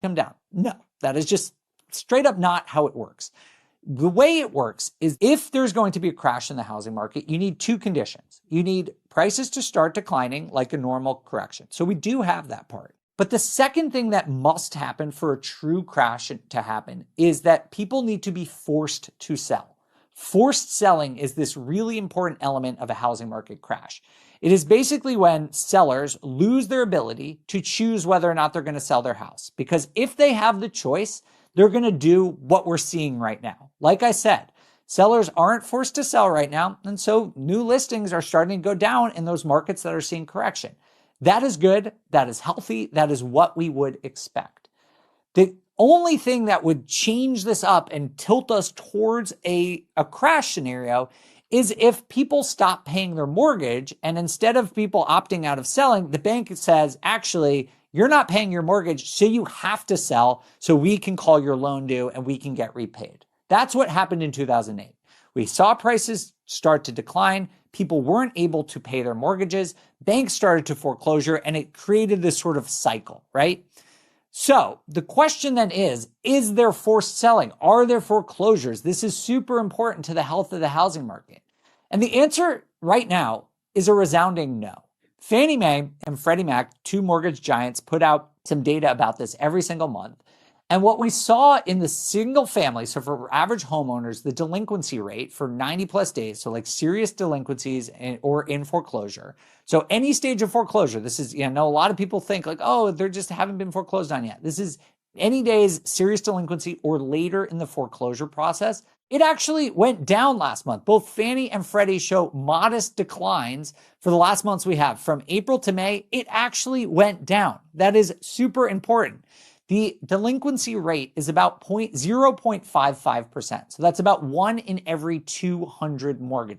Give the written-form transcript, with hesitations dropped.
come down. No, that is just straight up not how it works. The way it works is if there's going to be a crash in the housing market, you need two conditions. You need prices to start declining like a normal correction. So we do have that part. But the second thing that must happen for a true crash to happen is that people need to be forced to sell. Forced selling is this really important element of a housing market crash. It is basically when sellers lose their ability to choose whether or not they're going to sell their house. Because if they have the choice, they're going to do what we're seeing right now. Like I said, sellers aren't forced to sell right now. And so new listings are starting to go down in those markets that are seeing correction. That is good. That is healthy. That is what we would expect. The only thing that would change this up and tilt us towards a crash scenario is if people stop paying their mortgage, and instead of people opting out of selling, the bank says, actually, you're not paying your mortgage, so you have to sell so we can call your loan due and we can get repaid. That's what happened in 2008. We saw prices start to decline. People weren't able to pay their mortgages. Banks started to foreclosure, and it created this sort of cycle, right? So the question then is there forced selling? Are there foreclosures? This is super important to the health of the housing market. And the answer right now is a resounding no. Fannie Mae and Freddie Mac, two mortgage giants, put out some data about this every single month. And what we saw in the single family, so for average homeowners, the delinquency rate for 90 plus days, so like serious delinquencies or in foreclosure. So any stage of foreclosure, this is, a lot of people think like, oh, they just haven't been foreclosed on yet. This is any days serious delinquency or later in the foreclosure process. It actually went down last month. Both Fannie and Freddie show modest declines for the last months we have. From April to May, it actually went down. That is super important. The delinquency rate is about 0.55%. So that's about 1 in every 200 mortgages.